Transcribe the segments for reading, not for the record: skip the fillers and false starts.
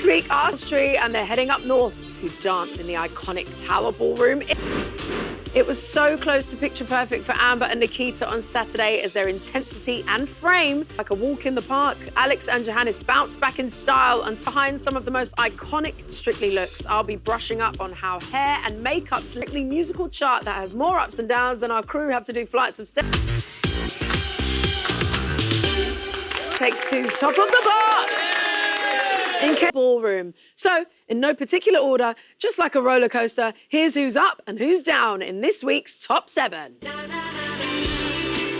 week, our street, and they're heading up north to dance in the iconic Tower Ballroom. It was so close to picture perfect for Amber and Nikita on Saturday as their intensity and frame, like a walk in the park. Alex and Johannes bounced back in style, and behind some of the most iconic Strictly looks, I'll be brushing up on how hair and makeup's Strictly musical chart that has more ups and downs than our crew have to do flights of steps. Takes two's top of the box in Ballroom. So, in no particular order, just like a roller coaster, here's who's up and who's down in this week's Top 7.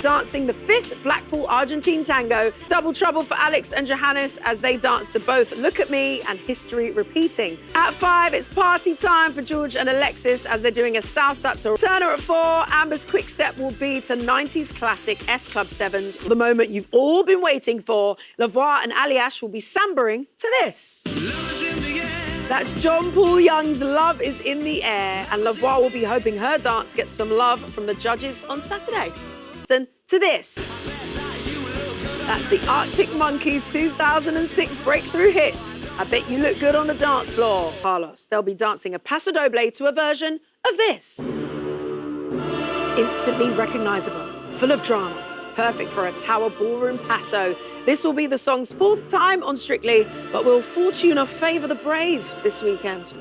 Dancing the 5th Blackpool Argentine tango, double trouble for Alex and Johannes as they dance to both Look at Me and History Repeating. At 5, it's party time for George and Alexis as they're doing a salsa to Turner. At 4, Amber's quick step will be to 90s classic S Club 7s, the moment you've all been waiting for. Voix and Aliash will be sambering to this. That's John Paul Young's Love is in the Air, and Voix will be hoping her dance gets some love from the judges on Saturday. To this. That's the Arctic Monkeys' 2006 breakthrough hit, I Bet You Look Good on the Dance Floor. Carlos, they'll be dancing a Paso Doble to a version of this. Instantly recognizable, full of drama, perfect for a Tower Ballroom paso. This will be the song's 4th time on Strictly, but will Fortuna favour the brave this weekend?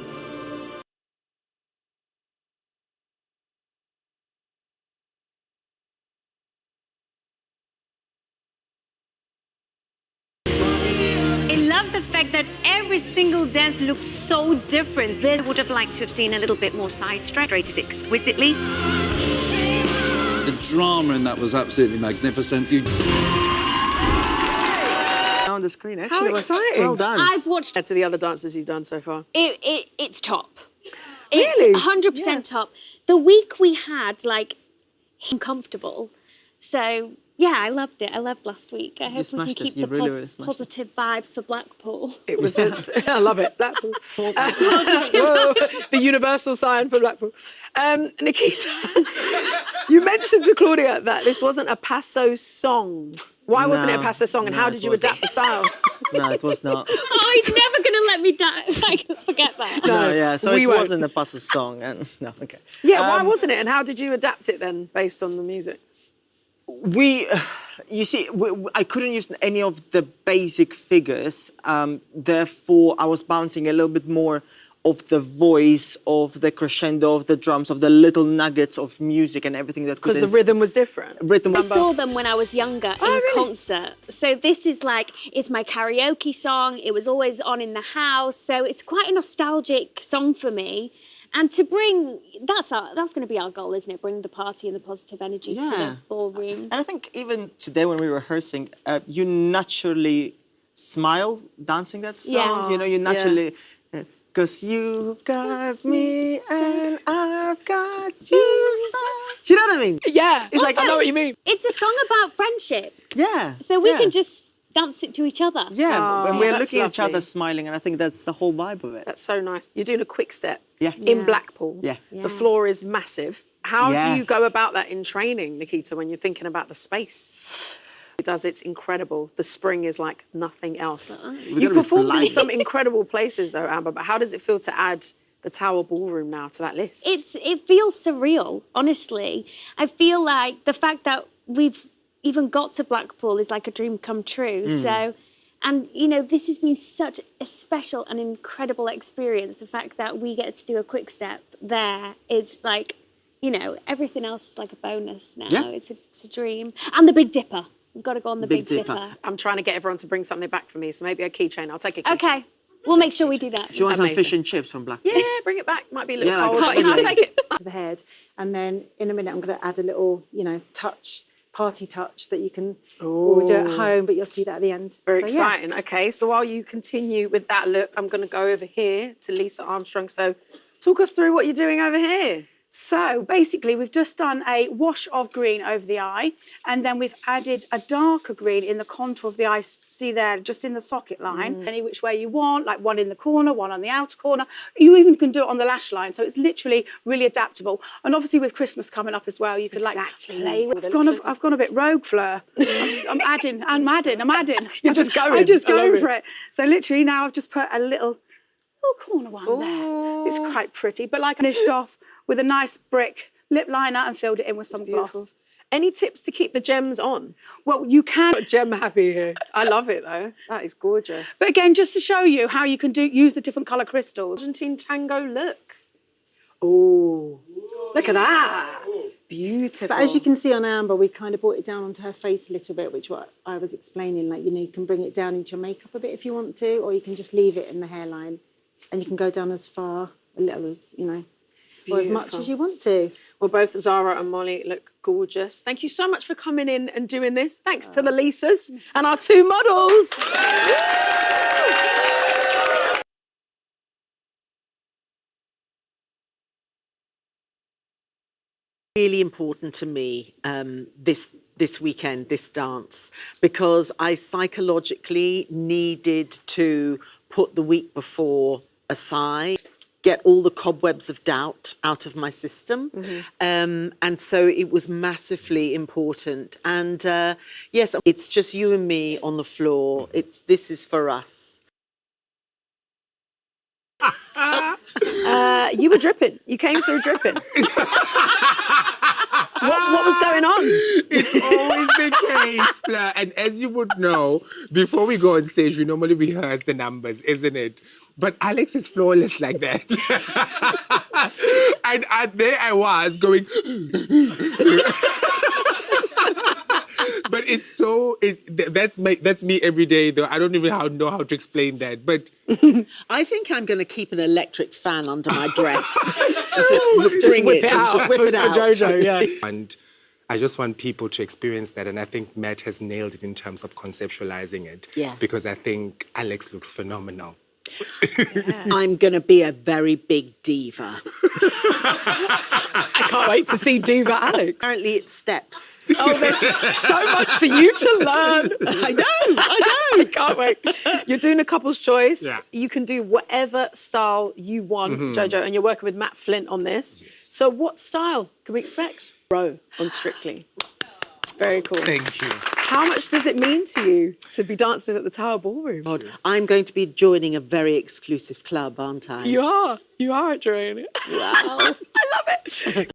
The fact that every single dance looks so different. This would have liked to have seen a little bit more side stretch, rated exquisitely. The drama in that was absolutely magnificent. On the screen, actually. How exciting. Well done. I've watched To the other dances you've done so far. it's top. Really? It's 100% top. The week we had, like, uncomfortable. So, yeah, I loved it. I loved last week. I hope we can keep the positive vibes for Blackpool. It was, I love it, Blackpool. Whoa, the universal sign for Blackpool. Nikita, you mentioned to Claudia that this wasn't a Paso song. Why wasn't it a Paso song, and how did you adapt the style? No, it was not. Oh, he's never going to let me forget that. No, yeah, so it won't. wasn't a Paso song. And no, okay. Yeah, why wasn't it, and how did you adapt it then, based on the music? You see, I couldn't use any of the basic figures. Therefore, I was bouncing a little bit more of the voice, of the crescendo, of the drums, of the little nuggets of music and everything that could... Because the rhythm was different. I saw them when I was younger in concert. So this is like, it's my karaoke song. It was always on in the house. So it's quite a nostalgic song for me. And to bring, that's going to be our goal, isn't it? Bring the party and the positive energy to the ballroom. And I think even today when we were rehearsing, you naturally smile dancing that song. Yeah. You know, you naturally, because you got me and I've got you. Do you know what I mean? Yeah, it's like, I know what you mean. It's a song about friendship. Yeah. So we can just dance it to each other. Yeah, when we're looking at each lovely. other smiling, and I think that's the whole vibe of it. That's so nice. You're doing a quick step in Blackpool. Yeah. The floor is massive. How do you go about that in training, Nikita, when you're thinking about the space? It does, it's incredible. The spring is like nothing else. You performed in some incredible places though, Amber, but how does it feel to add the Tower Ballroom now to that list? It feels surreal, honestly. I feel like the fact that we've even got to Blackpool is like a dream come true. So, and you know, this has been such a special and incredible experience. The fact that we get to do a quick step there is like, you know, everything else is like a bonus now. Yeah. It's a dream. And the Big Dipper. We've got to go on the Big Dipper. I'm trying to get everyone to bring something back for me, so maybe a keychain. I'll take a keychain. Okay, we'll make sure we do that. Do you want some fish and chips from Blackpool? Yeah, bring it back. Might be a little Yeah, cold, like but I'll take it. To the head, and then in a minute I'm going to add a little, you know, party touch that you can all do at home, but you'll see that at the end. Very So, exciting. Okay, so while you continue with that look, I'm going to go over here to Lisa Armstrong. So talk us through what you're doing over here. So basically, we've just done a wash of green over the eye, and then we've added a darker green in the contour of the eye. See there, just in the socket line. Any which way you want, like one in the corner, one on the outer corner. You even can do it on the lash line. So it's literally really adaptable. And obviously with Christmas coming up as well, you could like play with it. I've gone a bit rogue, Fleur. I'm adding. You're just going. I'm just going for it. So literally now I've just put a little corner one there. It's quite pretty, but like I finished off with a nice brick lip liner and filled it in with some gloss. Any tips to keep the gems on? Well, you can. Gem happy here. I love it though. That is gorgeous. But again, just to show you how you can use the different colour crystals. Argentine tango look. Oh, Look at that. Beautiful. but as you can see on Amber, we kind of brought it down onto her face a little bit, which what I was explaining. Like, you can bring it down into your makeup a bit if you want to, or you can just leave it in the hairline, and you can go down as far, a little as or as much as you want to. Well, both Zara and Molly look gorgeous. Thank you so much for coming in and doing this. Thanks to the Lisas and our 2 models. Really important to me this weekend, this dance, because I psychologically needed to put the week before aside, get all the cobwebs of doubt out of my system. And so it was massively important. And yes, it's just you and me on the floor. This is for us. You were dripping. You came through dripping. What was going on? It's always the case, Fleur. And as you would know, before we go on stage, we normally rehearse the numbers, isn't it? But Alex is flawless like that. And there I was going... But it's so... that's me every day, though. I don't even know how to explain that. But I think I'm going to keep an electric fan under my dress. just whip it out. Just whip it out. For Jojo, yeah. And I just want people to experience that. And I think Matt has nailed it in terms of conceptualizing it. Yeah. Because I think Alex looks phenomenal. I'm going to be a very big diva. I can't wait to see Diva Alex. Apparently it's steps. Oh, there's so much for you to learn. I know. I can't wait. You're doing a couple's choice. Yeah. You can do whatever style you want, Jojo, and you're working with Matt Flint on this. So what style can we expect? Row on Strictly. Very cool. Thank you. How much does it mean to you to be dancing at the Tower Ballroom? I'm going to be joining a very exclusive club, aren't I? You are enjoying it. Wow. I love it.